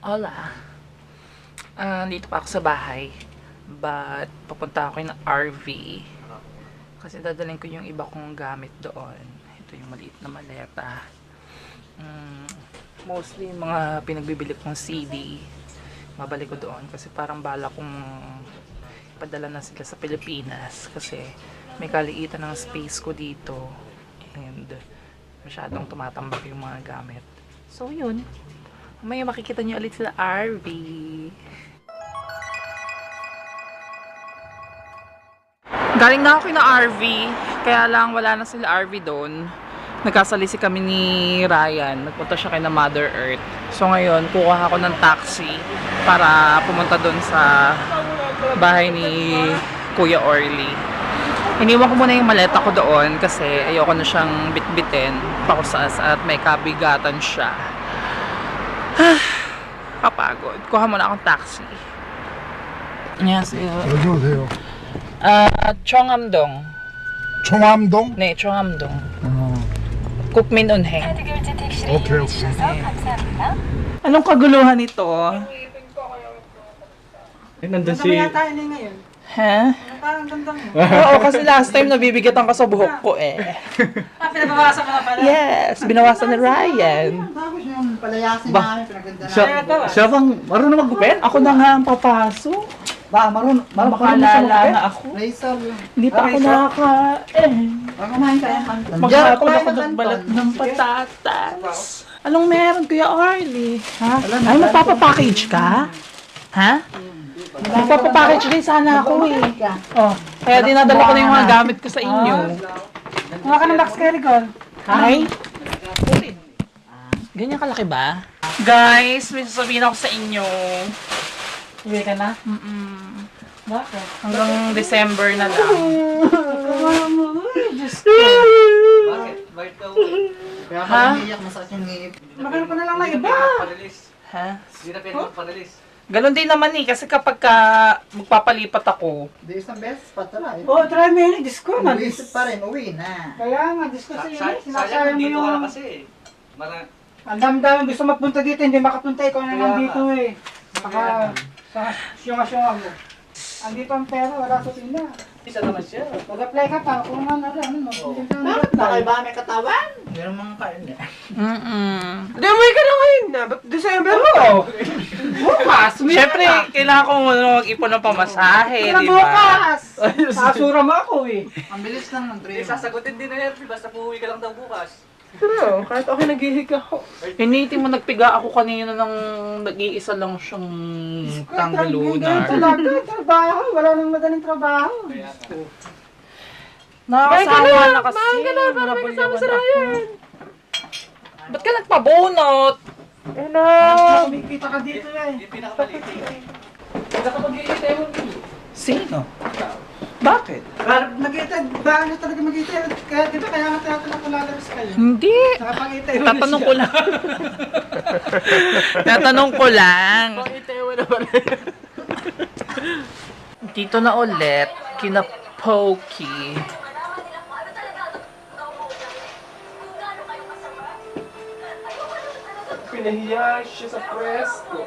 Hola. Dito pa ako sa bahay. But, papunta ako ng RV. Kasi dadalhin ko yung iba kong gamit doon. Ito yung maliit na maleta. Mostly yung mga pinagbibili kong CD. Mabalik ko doon. Kasi parang bala kong ipadala na sila sa Pilipinas. Kasi may kaliitan ng space ko dito. And masyadong tumatambak yung mga gamit. So, yun. May makikita niyo ulit sila RV. Galing na ako na RV, kaya lang wala na sila RV doon. Nagkasalisi kami ni Ryan, nagpunta siya kay na Mother Earth. So ngayon, kukuha ako ng taxi para pumunta doon sa bahay ni Kuya Orly. Iniwan ko muna yung maleta ko doon kasi ayoko na siyang bitbitin pakusas at may kabigatan siya. Kapagod. Kuha muna akong taxi. 안녕하세요. 어디 오세요? 청암동. 청암동? 네, 청암동. 국민은행. 오케이, 오케이. Anong kaguluhan ito? Nandun si... Yata yun ngayon. Ha? Parang ganda mo. Oo, kasi last time nabibigatan ka sa buhok ko eh. Pinabawasan mo na pala. Yes, binawasan ni Ryan. Tapos yung palayasin Ba- namin, pinaganda Siya, namin. siya bang marunong maggupit? Ako na nga ang papasok. Ba, marunong Baka siya lala magpapit. na ako. Razor yun. Hindi pa ako nakakain. Baka kumain ka yan. Maghapon ako nagbalat ng patatas. Anong meron, Kuya Orly? Ha? Ay, magpapapackage ka? Ha? Magpapapackage din sana ako eh. Oh, kaya dinadala ko na yung mga gamit ko sa inyo. Kuha ka ng box carry gold. Ay? Ganyan kalaki ba? Guys, may sasabihin ako sa inyo. Uwi ka na? Bakit? Hanggang December na lang. Diyos ko. Bakit? Bakit ka uwi? Kaya Ha? iiyak masakit yung ngip. Magano ka na lang na iba. Pa-release. Ha? Hindi na pwede magpa-release. Ganon din naman eh, kasi kapag ka magpapalipat ako, Di isang beses pa try. Oo, try mo yun. Diyos ko, Mag-isip pa rin, uwi na. Kaya nga, Diyos ko sa iyo. Sayang Sinasayang mo dito ka na yung... kasi. Ang dami-dami gusto magpunta dito, hindi makapunta. Ikaw na lang Kaya dito eh. Saka, sa syunga-syunga mo. Andito ang pera, wala sa tina. Isa naman siya. Mag-apply ka pa, kung ano, Bakit ba kayo ba may katawan? Meron mga kain eh. Hindi, umuwi ka na ngayon na. Ba't December mo? Bukas, syempre, kailangan ko muna mag-ipon ng pamasahe, Ito na di ba? bukas. Sasura mo ako eh. Ang bilis lang ng dream. Sasagutin din na yan. Basta puwi ka lang daw bukas. Pero, kahit ako naghihiga ako. Hiniti mo, nagpiga ako kanina ng nag-iisa lang siyang tanggalunar. Talaga, trabaho. Wala nang madaling trabaho. Kaya nga. Nakakasawa na kasi. Nabayawan ako. Ba't ka nagpabunot? Ano? Kumikita ka dito eh. Yung pinakamaliti. Sino? Bakit? Nakita, ba na talaga magkita? Kaya di ba kaya nga tinatanong ko lalabas kayo? Hindi. Nakapangita Tatanong ko lang. Tatanong ko lang. Dito na ulit, kina Pokey. Pinahiya siya sa presko.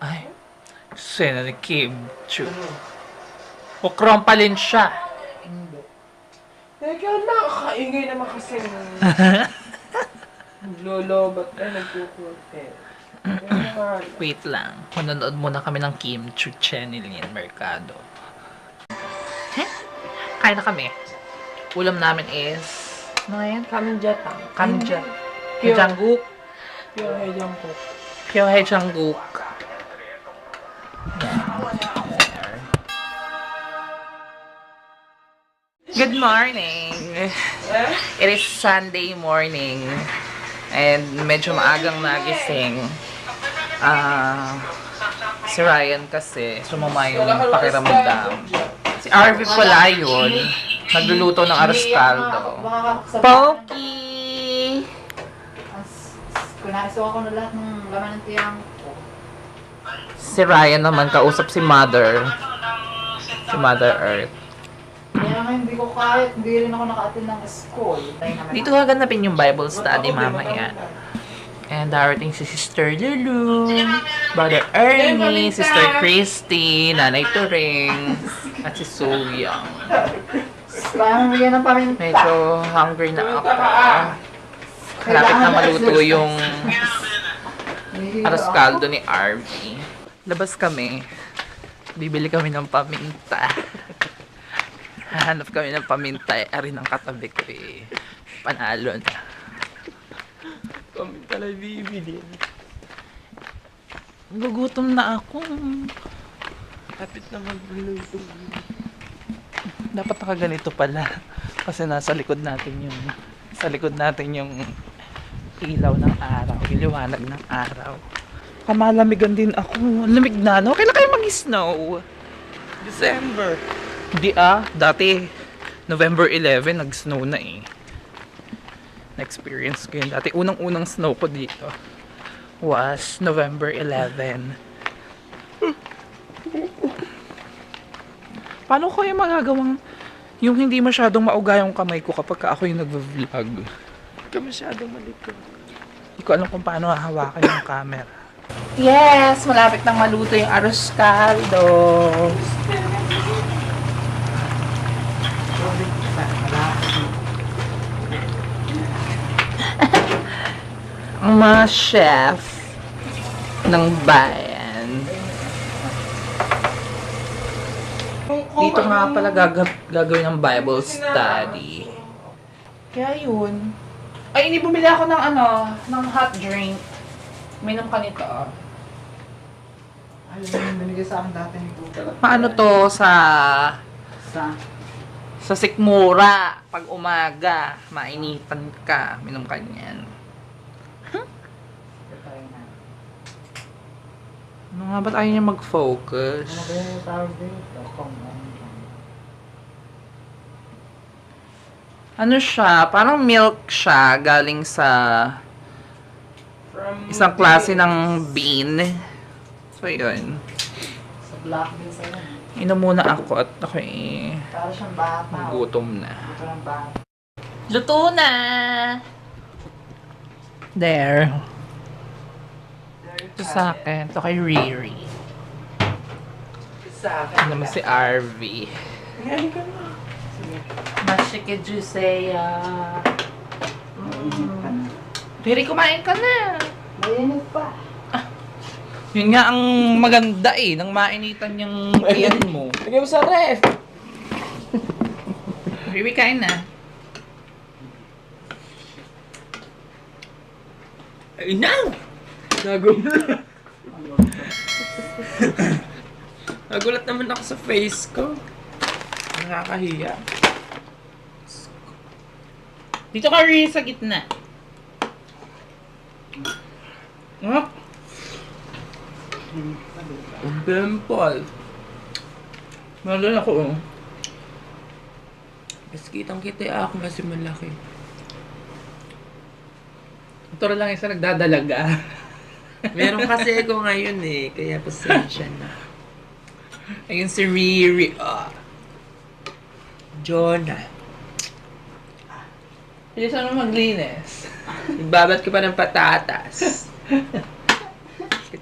Ay, sena ni Kim Chu. Ukrompalin siya. Teka lang, kaingay naman kasi. Naglolobat ay nagkukurte. Wait lang. Manonood muna kami ng Kim Chu Chenilin Mercado. Kain na kami. Ulam namin is... Ano nga yan? Kamjatang. Kamja. Pure. Hejangguk. Pure hejang po. Pure Hejangguk. Good morning. It is Sunday morning. And medyo maagang nagising. Si Ryan kasi sumama yung pakiramdam. Si RV pala yun. Nagluluto ng arroscaldo. Pokey! Kunaiso ako na lahat ng laman ng tiyang ko. Si Ryan naman kausap si Mother. Si Mother Earth. Kaya nga hindi ko kahit, hindi rin ako naka-attend ng school. Dito gaganapin yung Bible study mamaya. And darating si Sister Lulu, Brother Ernie, Sister Christy, Nanay Turing, at si Suyang. Kaya mo bigyan ng paminta. Medyo hungry na ako. Malapit na maluto yung aros caldo ni RV. Labas kami. Bibili kami ng paminta. Hahanap kami ng paminta. Ari ng katabi ko eh. Panalo na. Paminta na bibili. Gugutom na ako. Kapit na magluluto. Dapat nakaganito pala. Kasi nasa likod natin yung ilaw ng araw, yung liwanag ng araw. Kamalamigan din ako. Lamig na, no? Kailan kayo mag-snow? December. Hindi dati November 11 nag-snow na eh. Na-experience ko yun. Dati unang-unang snow ko dito was November 11. Paano ko yung magagawang yung hindi masyadong mauga yung kamay ko kapag ako yung nagvo-vlog? Hindi ka masyadong malikot. Hindi ko alam kung paano hahawakan yung camera. Yes! Malapit nang maluto yung arroz caldo. Ang mga chef ng bayan. Dito nga pala gagawin ng Bible study. Kaya yun. Ay, hindi bumili ako ng ng hot drink. Minom ka nito. Ayun yung binigay sa akin dati nito. Paano to sa Sa sikmura? Pag umaga, mainitan ka. Minom ka niyan. Ano nga ba't ayaw niya mag-focus? ano ba yung tawag dito? Ano siya? Parang milk siya. Galing sa isang klase ng bean. So, yun. Sa black din sa'yo. Inom muna ako at ako eh. Para siyang bata. Gutom na. Ito ng bata. Luto na! There. Ito sa akin. Ito kay Riri. Sa akin. Ito naman si RV. Ngayon ka na. Mashike Jusea. Riri, kumain ka na. Mainit pa. Yun nga ang maganda eh. Nang mainitan yung ayan mo. Lagay mo sa ref. Riri, kain na. Ay na! Nagulat naman ako sa face ko. Nakakahiya. Dito ka Riri sa gitna. Oh. Ang pimple. Malala ako oh. Mas kitang-kita ako kasi malaki. Ito lang isa nagdadalaga. Meron kasi ako ngayon eh, kaya pasensya na. Ayun si Riri. Jonah. Bilisan mo maglinis. Nagbabat ka pa ng patatas.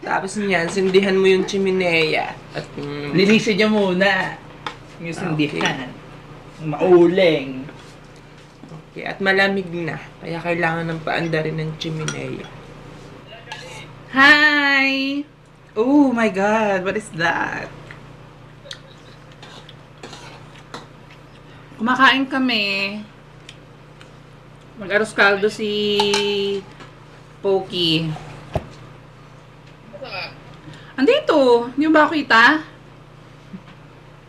Tapos niyan, sindihan mo yung chimenea. At Linisin niya muna. Yung sindihan. Mauling. okay, at malamig na. Kaya kailangan ng paandarin ng chimenea. Hi! Oh my God, what is that? Kumakain kami. Mag-aros caldo si Pokey. Andito! Hindi mo ba kita?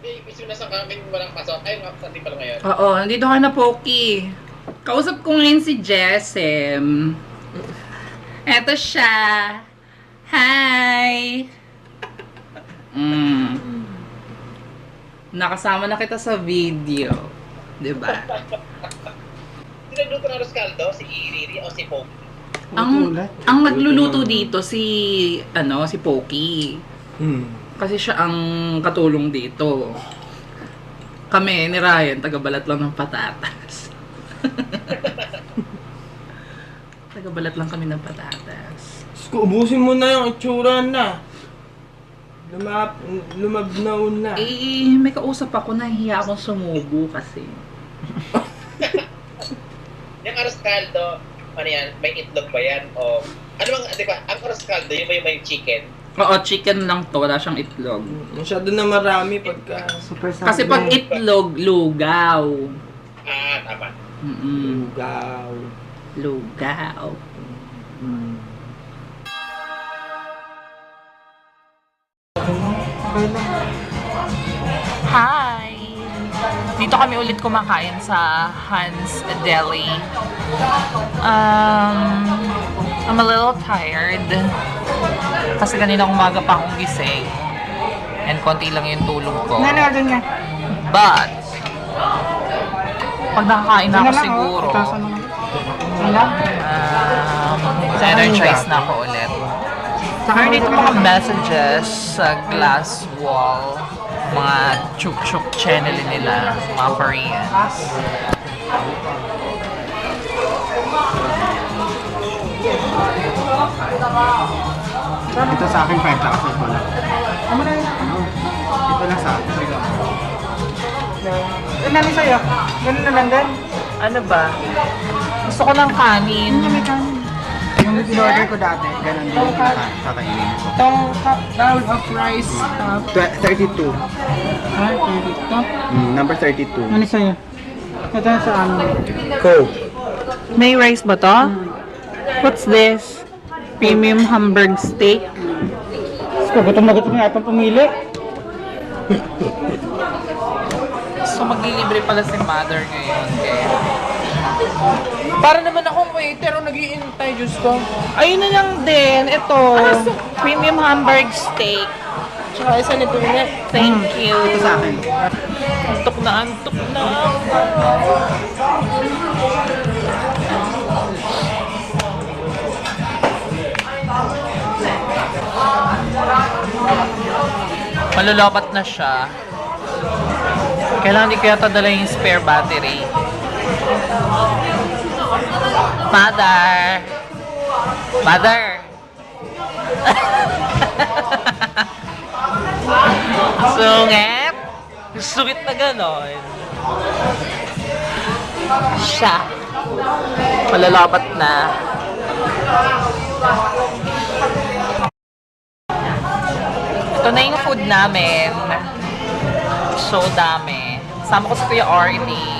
Isu na sa kaming walang pasok. Ay, absent pala ngayon. Oo, nandito ka na Pokey. Kausap ko ngayon si Jessem. Eto siya. Hi! Nakasama na kita sa video. Diba? Sinagluto na Roscaldo? Si Iriri o si Pope? Ang nagluluto dito si Pokey. Kasi siya ang katulong dito. Kami, ni Ryan, tagabalat lang ng patatas. Tagabalat lang kami ng patatas. Ubusin mo na yung itsura na. Lumabnaw na. Eh, may kausap ako, nahihiya akong sumubo kasi. Yung arroz caldo, ano yan, may itlog ba yan? O, ano bang, di ba, ang arroz caldo, yung may chicken. Oo, chicken lang to, wala siyang itlog. Masyado na marami pagka... Super sarap. Kasi pag itlog, lugaw. Ah, tama. Lugaw. Lugaw. Hi! Dito kami ulit kumakain sa Hans Deli. I'm a little tired. Kasi kanina umaga pa akong gising. And konti lang yung tulog ko. Nanonood niya. But, pag nakakain na ako siguro, Wala. center choice na ako ulit. Saka dito mga messages sa glass wall. Mga chuk-chuk channel nila, mga Koreans. Ito sa akin 5 lang. Ito lang. Ano na yun? Ito lang sa akin. Ano namin sa'yo? Ganun na lang din? Ano ba? Gusto ko ng kanin. Yung in-order ko dati, ganun din yung kakainin ko. Itong bowl of rice. 32. Ha? Ito? Number 32. Ano sa'yo? Ito na sa amin. Coke. May rice ba to? What's this? Premium Hamburg steak. Gutom na gutom nga itong pumili. So maglilibre pala si mother ngayon. Kaya... Para naman akong waiter o nag-iintay, Diyos ko. Ayun na lang din. Ito. Premium Hamburg steak. Tsaka isa nito nga. Thank you. Ito sa akin. Antok na, antok na. Malulapat na siya. Kailangan di kaya dala yung spare battery. Mother! Mother! Sungit! Sungit na ganon. Siya. Malalapat na. Ito na yung food namin. So dami. Sama ko si Kuya Arnie.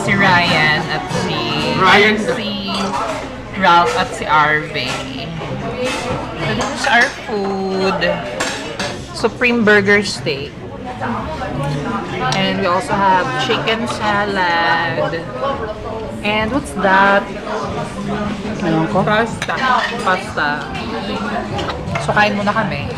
Si Ryan at si... si Ralph at si Arvey. And this is our food. Supreme Burger Steak. And we also have chicken salad. And what's that? Ano ko? Pasta. Pasta. So kain muna kami.